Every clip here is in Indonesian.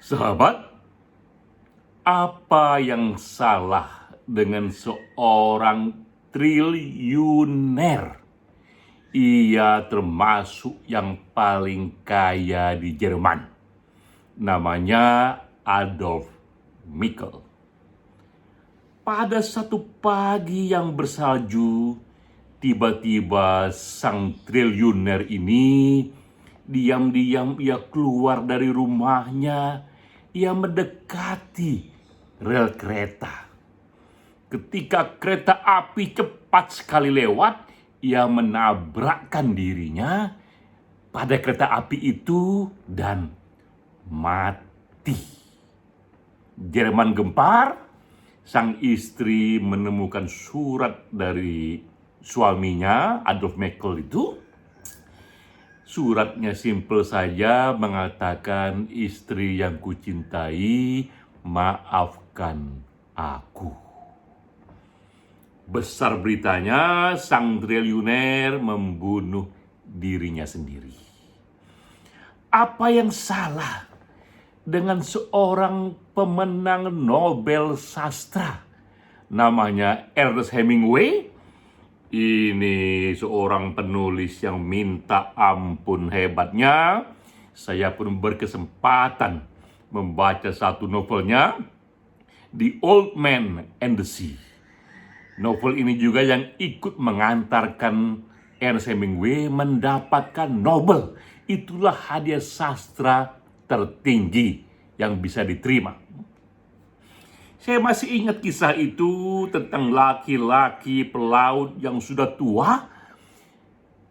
Sahabat, apa yang salah dengan seorang triliuner? Ia termasuk yang paling kaya di Jerman. Namanya Adolf Mikl. Pada satu pagi yang bersalju, tiba-tiba sang triliuner ini diam-diam ia keluar dari rumahnya. Ia mendekati rel kereta. Ketika kereta api cepat sekali lewat, ia menabrakkan dirinya pada kereta api itu dan mati. Jerman gempar. Sang istri menemukan surat dari suaminya, Adolf Mikl itu. Suratnya simpel saja mengatakan, istri yang kucintai, maafkan aku. Besar beritanya, sang triliuner membunuh dirinya sendiri. Apa yang salah dengan seorang pemenang Nobel sastra namanya Ernest Hemingway? Ini seorang penulis yang minta ampun hebatnya. Saya pun berkesempatan membaca satu novelnya, The Old Man and the Sea. Novel ini juga yang ikut mengantarkan Ernest Hemingway mendapatkan Nobel. Itulah hadiah sastra tertinggi yang bisa diterima. Saya masih ingat kisah itu tentang laki-laki pelaut yang sudah tua,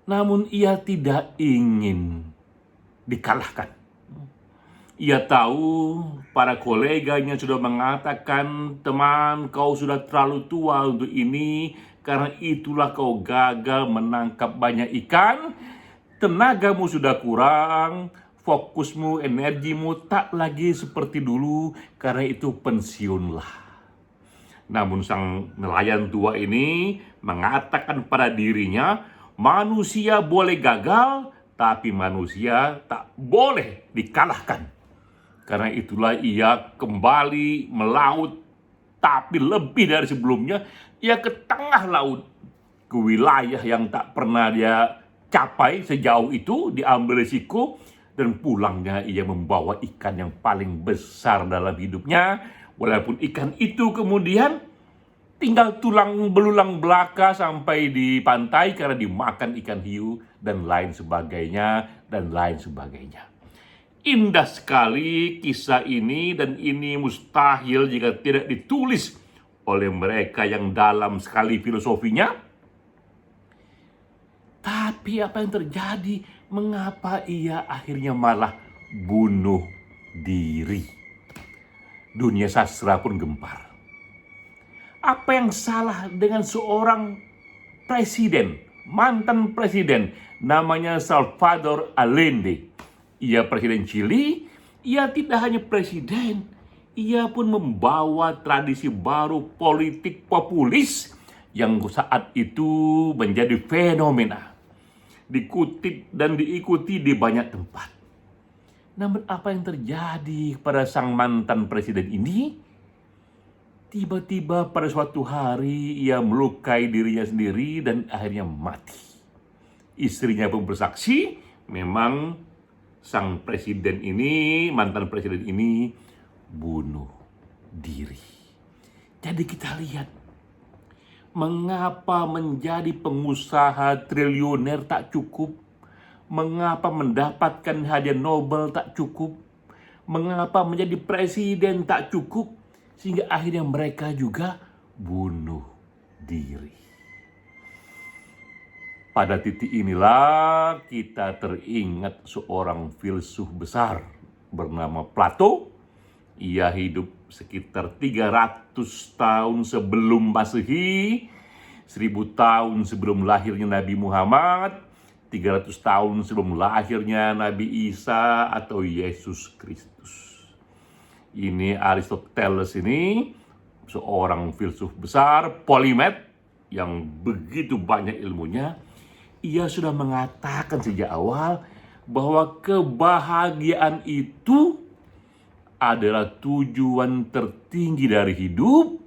namun ia tidak ingin dikalahkan. Ia tahu para koleganya sudah mengatakan, teman, kau sudah terlalu tua untuk ini, karena itulah kau gagal menangkap banyak ikan, tenagamu sudah kurang, fokusmu, energimu tak lagi seperti dulu, karena itu pensiunlah. Namun sang nelayan tua ini mengatakan pada dirinya, manusia boleh gagal, tapi manusia tak boleh dikalahkan. Karena itulah ia kembali melaut, tapi lebih dari sebelumnya, ia ke tengah laut, ke wilayah yang tak pernah dia capai sejauh itu, diambil risiko, dan pulangnya ia membawa ikan yang paling besar dalam hidupnya. Walaupun ikan itu kemudian tinggal tulang belulang belaka sampai di pantai karena dimakan ikan hiu dan lain sebagainya, dan lain sebagainya. Indah sekali kisah ini, dan ini mustahil jika tidak ditulis oleh mereka yang dalam sekali filosofinya. Tapi apa yang terjadi? Mengapa ia akhirnya malah bunuh diri? Dunia sastra pun gempar. Apa yang salah dengan seorang presiden, mantan presiden, namanya Salvador Allende? Ia presiden Chili. Ia tidak hanya presiden, ia pun membawa tradisi baru politik populis yang saat itu menjadi fenomena, dikutip dan diikuti di banyak tempat. Namun apa yang terjadi pada sang mantan presiden ini? Tiba-tiba pada suatu hari ia melukai dirinya sendiri dan akhirnya mati. Istrinya pun bersaksi, memang sang presiden ini, mantan presiden ini bunuh diri. Jadi kita lihat, mengapa menjadi pengusaha triliuner tak cukup? Mengapa mendapatkan hadiah Nobel tak cukup? Mengapa menjadi presiden tak cukup? Sehingga akhirnya mereka juga bunuh diri. Pada titik inilah kita teringat seorang filsuf besar bernama Plato. Ia hidup sekitar 300 tahun sebelum Masehi, 1000 tahun sebelum lahirnya Nabi Muhammad, 300 tahun sebelum lahirnya Nabi Isa atau Yesus Kristus. Ini Aristoteles ini, seorang filsuf besar, polimet, yang begitu banyak ilmunya. Ia sudah mengatakan sejak awal bahwa kebahagiaan itu adalah tujuan tertinggi dari hidup,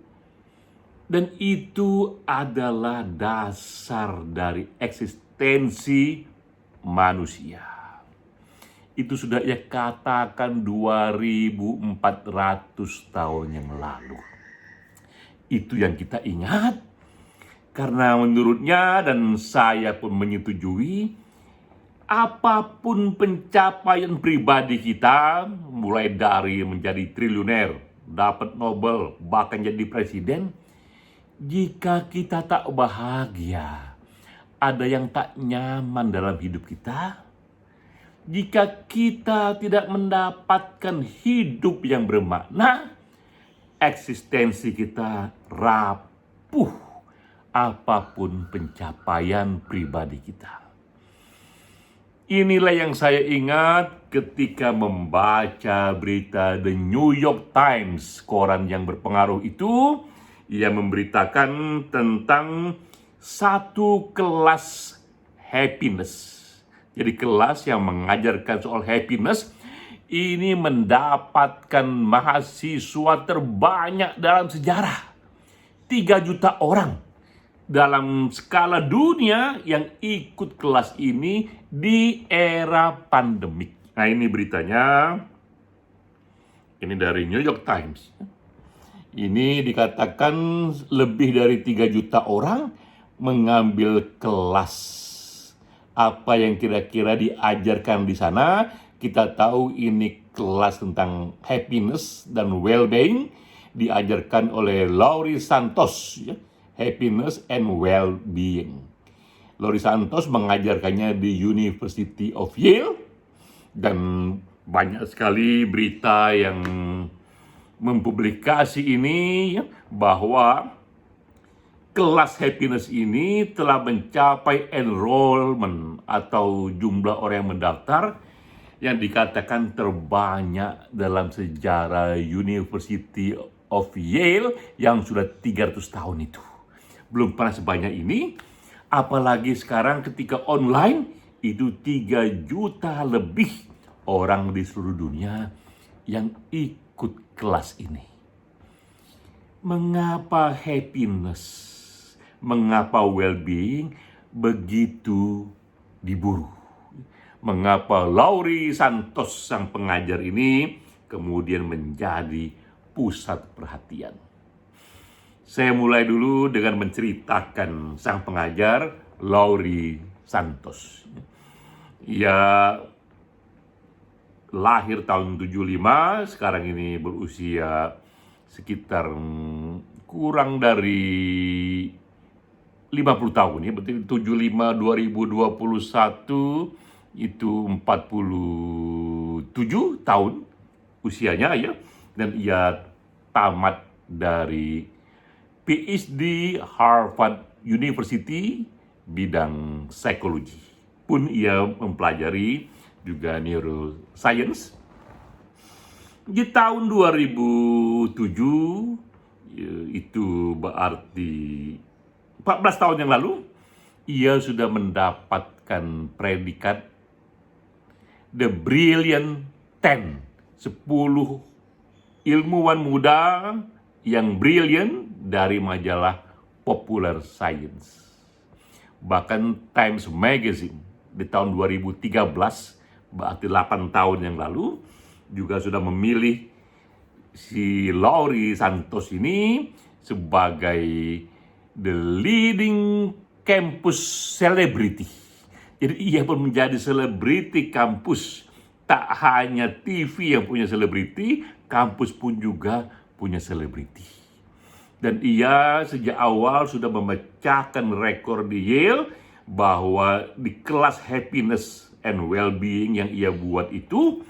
dan itu adalah dasar dari eksistensi manusia. Itu sudah ia katakan 2400 tahun yang lalu. Itu yang kita ingat, karena menurutnya dan saya pun menyetujui, apapun pencapaian pribadi kita, mulai dari menjadi triliuner, dapat Nobel, bahkan jadi presiden, jika kita tak bahagia, ada yang tak nyaman dalam hidup kita, jika kita tidak mendapatkan hidup yang bermakna, eksistensi kita rapuh, apapun pencapaian pribadi kita. Inilah yang saya ingat ketika membaca berita The New York Times, koran yang berpengaruh itu. Ia memberitakan tentang satu kelas happiness. Jadi kelas yang mengajarkan soal happiness ini mendapatkan mahasiswa terbanyak dalam sejarah. 3 juta orang dalam skala dunia yang ikut kelas ini di era pandemik. Nah, ini beritanya. Ini dari New York Times. Ini dikatakan lebih dari 3 juta orang mengambil kelas. Apa yang kira-kira diajarkan di sana? Kita tahu ini kelas tentang happiness dan well-being, diajarkan oleh Laurie Santos, ya. Happiness and Well-being. Laurie Santos mengajarkannya di University of Yale, dan banyak sekali berita yang mempublikasi ini, ya, bahwa kelas happiness ini telah mencapai enrollment atau jumlah orang yang mendaftar yang dikatakan terbanyak dalam sejarah University of Yale yang sudah 300 tahun itu. Belum pernah sebanyak ini, apalagi sekarang ketika online itu 3 juta lebih orang di seluruh dunia yang ikut kelas ini. Mengapa happiness, mengapa well-being begitu diburu? Mengapa Laurie Santos, sang pengajar ini, kemudian menjadi pusat perhatian? Saya mulai dulu dengan menceritakan sang pengajar Laurie Santos. Ia lahir tahun 75, sekarang ini berusia sekitar kurang dari 50 tahun, ya, berarti 75 2021 itu 47 tahun usianya, ya, dan ia tamat dari PhD Harvard University bidang psikologi. Pun ia mempelajari juga neuroscience. Di tahun 2007, itu berarti 14 tahun yang lalu, ia sudah mendapatkan predikat The Brilliant 10, 10 ilmuwan muda yang brilliant dari majalah Popular Science. Bahkan Times Magazine di tahun 2013, berarti 8 tahun yang lalu, juga sudah memilih si Laurie Santos ini sebagai the leading campus celebrity. Jadi ia pun menjadi selebriti kampus. Tak hanya TV yang punya selebriti, kampus pun juga punya selebriti. Dan ia sejak awal sudah memecahkan rekor di Yale bahwa di kelas happiness and well-being yang ia buat itu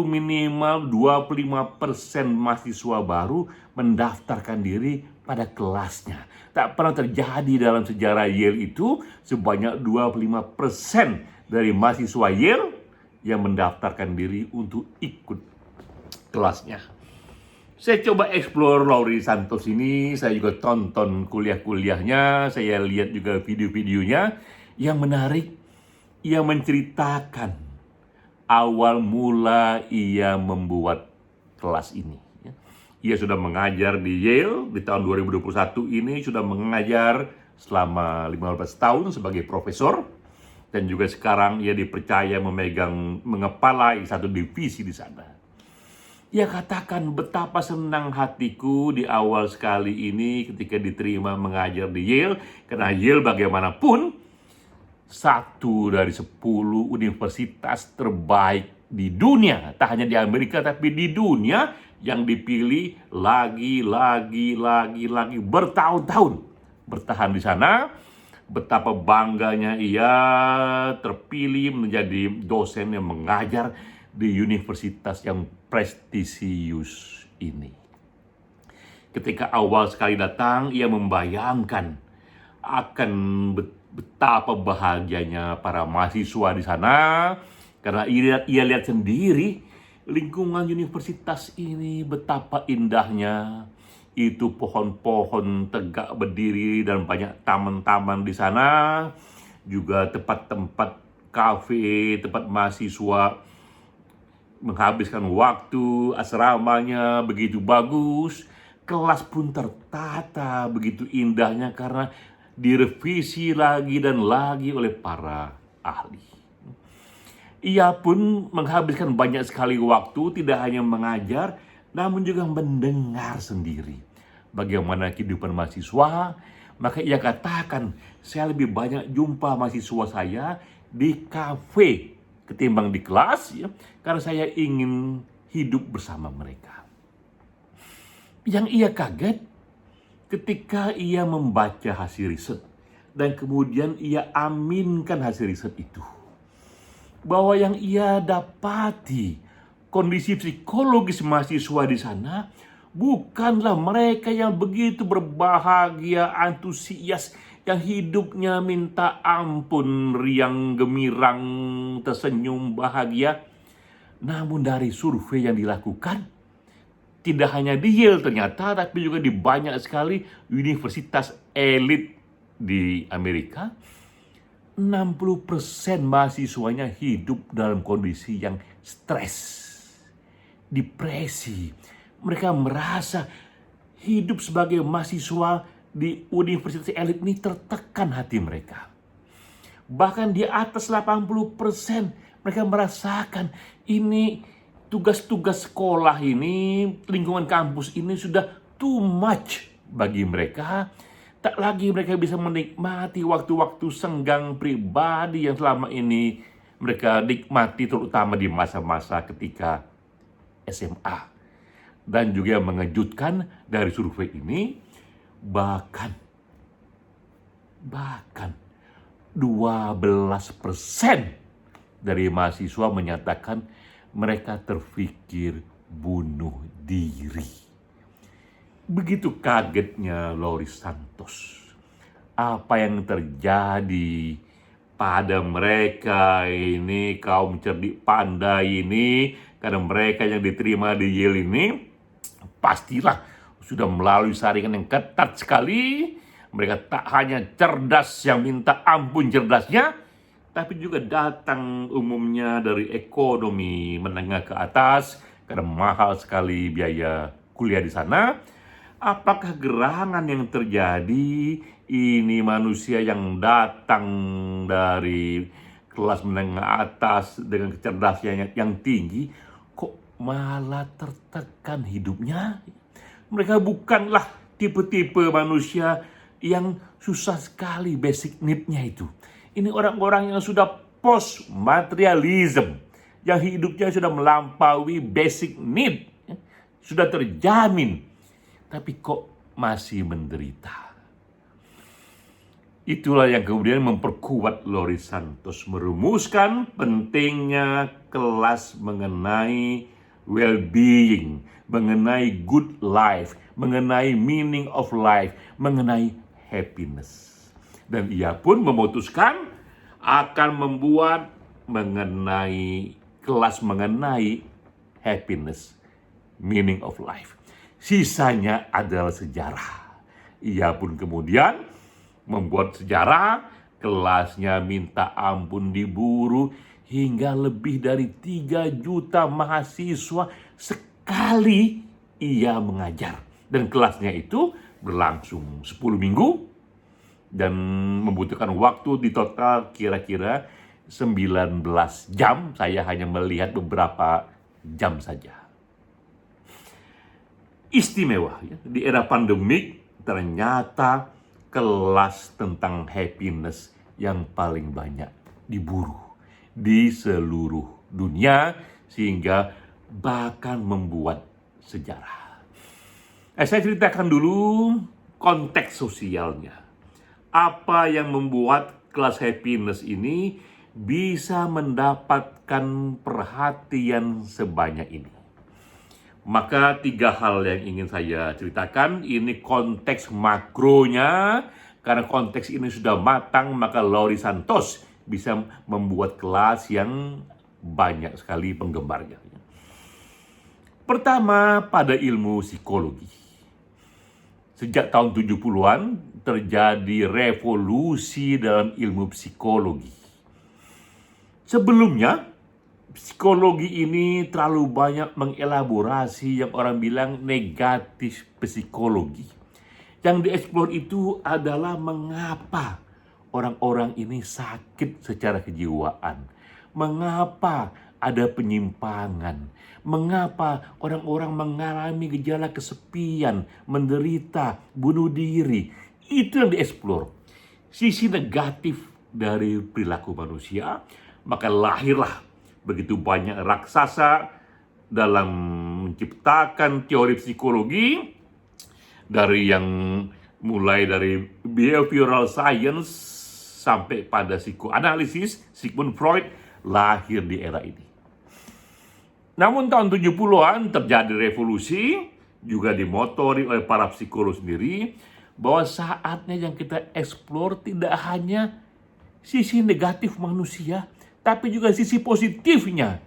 minimal 25% mahasiswa baru mendaftarkan diri pada kelasnya. Tak pernah terjadi dalam sejarah Yale itu sebanyak 25% dari mahasiswa Yale yang mendaftarkan diri untuk ikut kelasnya. Saya coba explore Laurie Santos ini, saya juga tonton kuliah-kuliahnya, saya lihat juga video-videonya. Yang menarik, ia menceritakan awal mula ia membuat kelas ini. Ia sudah mengajar di Yale di tahun 2021 ini, sudah mengajar selama 15 tahun sebagai profesor, dan juga sekarang ia dipercaya mengepalai satu divisi di sana. Ia katakan, betapa senang hatiku di awal sekali ini ketika diterima mengajar di Yale, karena Yale bagaimanapun satu dari 10 universitas terbaik di dunia, tak hanya di Amerika tapi di dunia, yang dipilih lagi bertahun-tahun bertahan di sana. Betapa bangganya ia terpilih menjadi dosen yang mengajar di universitas yang prestisius ini. Ketika awal sekali datang, ia membayangkan akan betapa bahagianya para mahasiswa di sana, karena ia lihat sendiri lingkungan universitas ini, betapa indahnya. Itu pohon-pohon tegak berdiri dan banyak taman-taman di sana. Juga tempat-tempat kafe, tempat mahasiswa menghabiskan waktu, asramanya begitu bagus. Kelas pun tertata begitu indahnya karena direvisi lagi dan lagi oleh para ahli. Ia pun menghabiskan banyak sekali waktu, tidak hanya mengajar, namun juga mendengar sendiri bagaimana kehidupan mahasiswa. Maka ia katakan, saya lebih banyak jumpa mahasiswa saya di kafe ketimbang di kelas, ya, karena saya ingin hidup bersama mereka. Yang ia kaget ketika ia membaca hasil riset dan kemudian ia aminkan hasil riset itu, bahwa yang ia dapati, kondisi psikologis mahasiswa di sana bukanlah mereka yang begitu berbahagia, antusias, yang hidupnya minta ampun, riang gemirang, tersenyum bahagia. Namun dari survei yang dilakukan, tidak hanya di Yale ternyata, tapi juga di banyak sekali universitas elit di Amerika, 60% mahasiswanya hidup dalam kondisi yang stres, depresi. Mereka merasa hidup sebagai mahasiswa di universitas elit ini tertekan hati mereka. Bahkan di atas 80% mereka merasakan ini tugas-tugas sekolah ini, lingkungan kampus ini sudah too much bagi mereka. Tak lagi mereka bisa menikmati waktu-waktu senggang pribadi yang selama ini mereka nikmati, terutama di masa-masa ketika SMA. Dan juga yang mengejutkan dari survei ini, bahkan 12% dari mahasiswa menyatakan mereka terfikir bunuh diri. Begitu kagetnya Loris Santos. Apa yang terjadi pada mereka ini, kaum cerdik pandai ini, karena mereka yang diterima di Yale ini pastilah sudah melalui saringan yang ketat sekali. Mereka tak hanya cerdas yang minta ampun cerdasnya, tapi juga datang umumnya dari ekonomi menengah ke atas, karena mahal sekali biaya kuliah di sana. Apakah gerangan yang terjadi ini manusia yang datang dari kelas menengah atas dengan kecerdasan yang tinggi, kok malah tertekan hidupnya? Mereka bukanlah tipe-tipe manusia yang susah sekali basic need-nya itu. Ini orang-orang yang sudah post-materialism, yang hidupnya sudah melampaui basic need, sudah terjamin, tapi kok masih menderita. Itulah yang kemudian memperkuat Loris Santos merumuskan pentingnya kelas mengenai well-being, mengenai good life, mengenai meaning of life, mengenai happiness. Dan ia pun memutuskan akan membuat mengenai kelas mengenai happiness, meaning of life. Sisanya adalah sejarah. Ia pun kemudian membuat sejarah, kelasnya minta ampun diburu, hingga lebih dari 3 juta mahasiswa kali ia mengajar. Dan kelasnya itu berlangsung 10 minggu dan membutuhkan waktu di total kira-kira 19 jam. Saya hanya melihat beberapa jam saja. Istimewa ya. Di era pandemik ternyata kelas tentang happiness yang paling banyak diburu di seluruh dunia, sehingga bahkan membuat sejarah. Saya ceritakan dulu konteks sosialnya. Apa yang membuat kelas happiness ini bisa mendapatkan perhatian sebanyak ini? Maka 3 hal yang ingin saya ceritakan. Ini konteks makronya. Karena konteks ini sudah matang, maka Laurie Santos bisa membuat kelas yang banyak sekali penggemarnya. Pertama, pada ilmu psikologi. Sejak tahun 70-an terjadi revolusi dalam ilmu psikologi. Sebelumnya, psikologi ini terlalu banyak mengelaborasi yang orang bilang negatif psikologi. Yang dieksplor itu adalah mengapa orang-orang ini sakit secara kejiwaan. Mengapa ada penyimpangan. Mengapa orang-orang mengalami gejala kesepian, menderita, bunuh diri. Itu yang dieksplor. Sisi negatif dari perilaku manusia. Maka lahirlah begitu banyak raksasa dalam menciptakan teori psikologi. Dari yang mulai dari behavioral science sampai pada psikoanalisis, Sigmund Freud lahir di era ini. Namun tahun 70-an terjadi revolusi, juga dimotori oleh para psikolog sendiri, bahwa saatnya yang kita eksplor tidak hanya sisi negatif manusia, tapi juga sisi positifnya.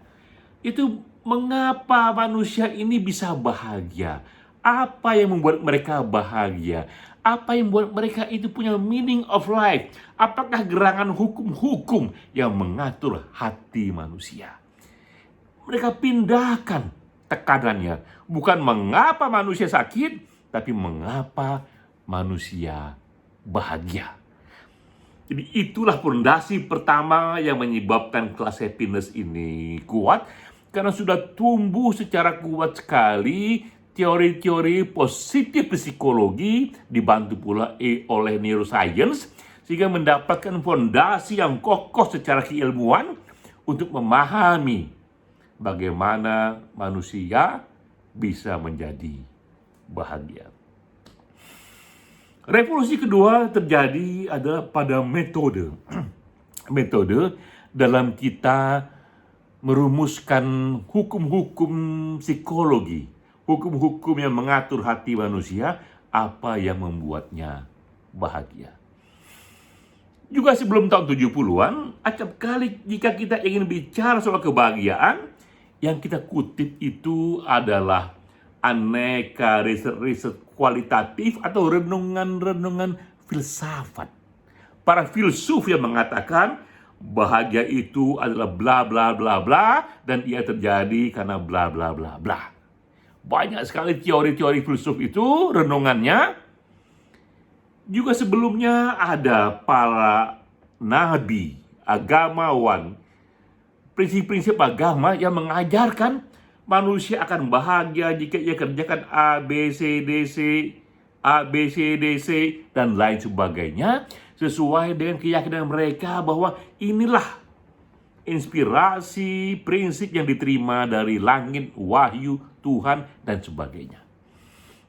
Itu mengapa manusia ini bisa bahagia? Apa yang membuat mereka bahagia? Apa yang membuat mereka itu punya meaning of life? Apakah gerangan hukum-hukum yang mengatur hati manusia? Mereka pindahkan tekanannya. Bukan mengapa manusia sakit, tapi mengapa manusia bahagia. Jadi itulah fondasi pertama yang menyebabkan kelas happiness ini kuat. Karena sudah tumbuh secara kuat sekali teori-teori positif psikologi, dibantu pula oleh neuroscience, sehingga mendapatkan fondasi yang kokoh secara keilmuan untuk memahami bagaimana manusia bisa menjadi bahagia. Revolusi kedua terjadi adalah pada metode. Metode dalam kita merumuskan hukum-hukum psikologi. Hukum-hukum yang mengatur hati manusia, apa yang membuatnya bahagia. Juga sebelum tahun 70-an, acap kali jika kita ingin bicara soal kebahagiaan, yang kita kutip itu adalah aneka riset-riset kualitatif atau renungan-renungan filsafat. Para filsuf yang mengatakan bahagia itu adalah bla bla bla bla dan ia terjadi karena bla bla bla bla. Banyak sekali teori-teori filsuf itu, renungannya. Juga sebelumnya ada para nabi, agamawan, prinsip-prinsip agama yang mengajarkan manusia akan bahagia jika ia kerjakan A, B, C, D, C, dan lain sebagainya, sesuai dengan keyakinan mereka bahwa inilah inspirasi, prinsip yang diterima dari langit, wahyu, Tuhan, dan sebagainya.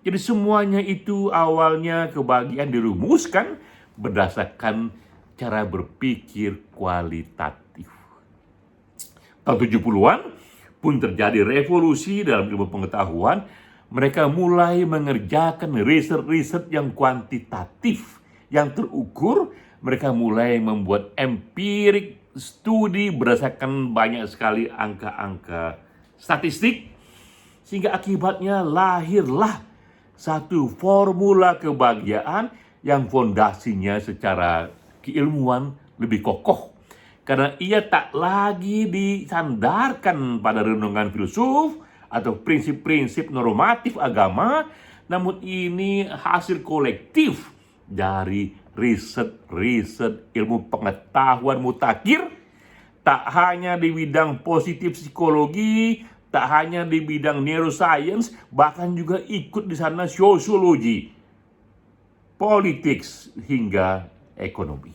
Jadi semuanya itu awalnya kebahagiaan dirumuskan berdasarkan cara berpikir kualitatif. Tahun 70-an pun terjadi revolusi dalam ilmu pengetahuan. Mereka mulai mengerjakan riset-riset yang kuantitatif, yang terukur. Mereka mulai membuat empirik studi berdasarkan banyak sekali angka-angka statistik. Sehingga akibatnya lahirlah satu formula kebahagiaan yang fondasinya secara keilmuan lebih kokoh. Karena ia tak lagi disandarkan pada renungan filsuf atau prinsip-prinsip normatif agama, namun ini hasil kolektif dari riset ilmu pengetahuan mutakhir, tak hanya di bidang positif psikologi, tak hanya di bidang neuroscience, bahkan juga ikut di sana sosiologi, politik, hingga ekonomi.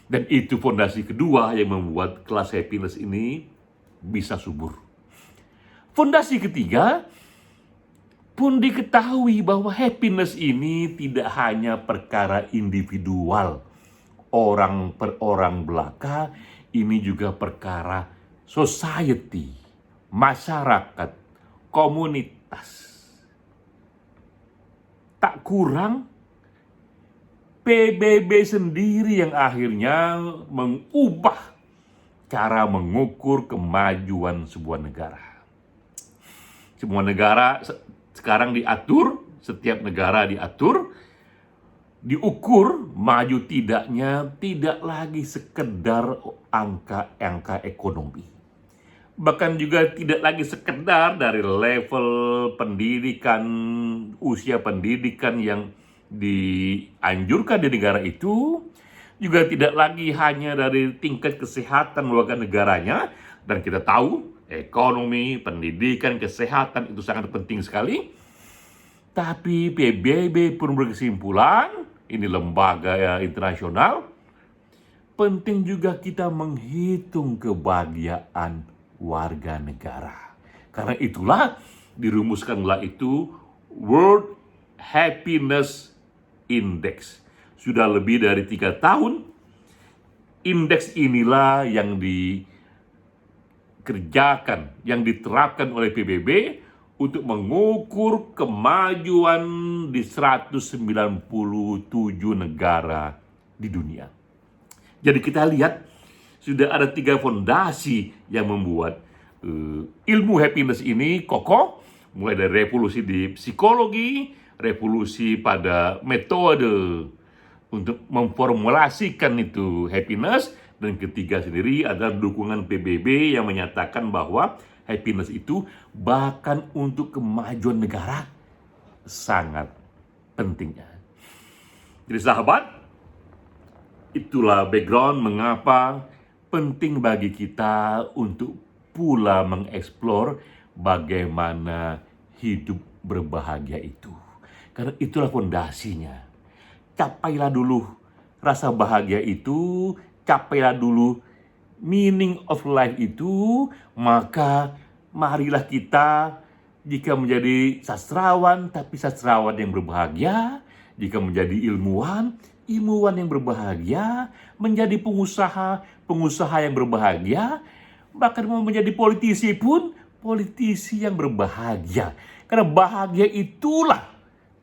Dan itu fondasi kedua yang membuat kelas happiness ini bisa subur. Fondasi ketiga pun diketahui bahwa happiness ini tidak hanya perkara individual, orang per orang belaka, ini juga perkara society, masyarakat, komunitas. Tak kurang, PBB sendiri yang akhirnya mengubah cara mengukur kemajuan sebuah negara. Semua negara sekarang diatur, setiap negara diukur maju tidaknya tidak lagi sekedar angka-angka ekonomi. Bahkan juga tidak lagi sekedar dari level pendidikan, usia pendidikan yang dianjurkan di negara itu, juga tidak lagi hanya dari tingkat kesehatan warga negaranya, dan kita tahu ekonomi, pendidikan, kesehatan itu sangat penting sekali. Tapi PBB pun berkesimpulan, ini lembaga internasional, penting juga kita menghitung kebahagiaan warga negara. Karena itulah dirumuskanlah itu World Happiness Index. Sudah lebih dari 3 tahun, indeks inilah yang dikerjakan, yang diterapkan oleh PBB untuk mengukur kemajuan di 197 negara di dunia. Jadi kita lihat sudah ada 3 fondasi yang membuat ilmu happiness ini kokoh, mulai dari revolusi di psikologi, revolusi pada metode untuk memformulasikan itu happiness, dan ketiga sendiri adalah dukungan PBB yang menyatakan bahwa happiness itu bahkan untuk kemajuan negara sangat pentingnya. Jadi sahabat, itulah background mengapa penting bagi kita untuk pula mengeksplor bagaimana hidup berbahagia itu. Karena itulah fondasinya. Capailah dulu rasa bahagia itu, capailah dulu meaning of life itu, maka marilah kita jika menjadi sastrawan, tapi sastrawan yang berbahagia, jika menjadi ilmuwan yang berbahagia, menjadi pengusaha yang berbahagia, bahkan mau menjadi politisi pun, politisi yang berbahagia. Karena bahagia itulah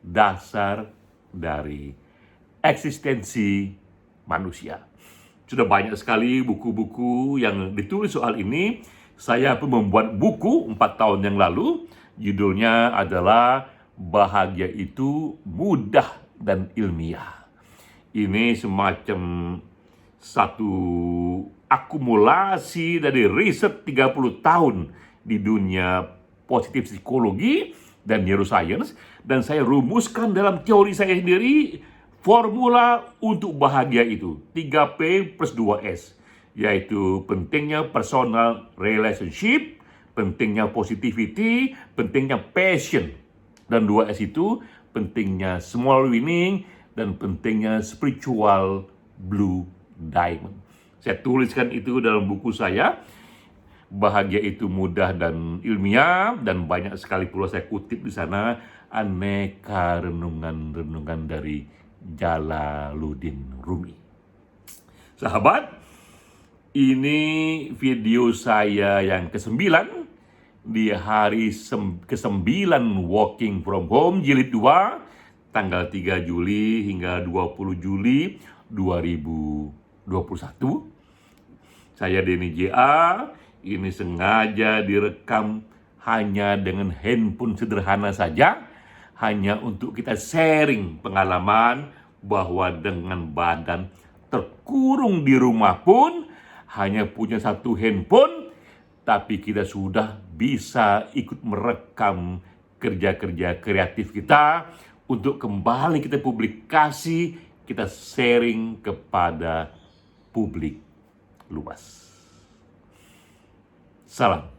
dasar dari eksistensi manusia. Sudah banyak sekali buku-buku yang ditulis soal ini. Saya pun membuat buku 4 tahun yang lalu. Judulnya adalah Bahagia Itu Mudah dan Ilmiah. Ini semacam satu akumulasi dari riset 30 tahun di dunia positif psikologi dan neuroscience. Dan saya rumuskan dalam teori saya sendiri formula untuk bahagia itu 3P plus 2S, yaitu pentingnya personal relationship, pentingnya positivity, pentingnya passion, dan 2S itu pentingnya small winning dan pentingnya spiritual blue diamond. Saya tuliskan itu dalam buku saya, Bahagia Itu Mudah dan Ilmiah, dan banyak sekali pula saya kutip di sana aneka renungan-renungan dari Jalaluddin Rumi. Sahabat, ini video saya yang ke-9 di hari ke-9 Working From Home Jilid 2, tanggal 3 Juli hingga 20 Juli 2021. Saya Denny J.A. Ini sengaja direkam hanya dengan handphone sederhana saja, hanya untuk kita sharing pengalaman bahwa dengan badan terkurung di rumah pun, hanya punya 1 handphone, tapi kita sudah bisa ikut merekam kerja-kerja kreatif kita untuk kembali kita publikasi, kita sharing kepada publik luas. Salam.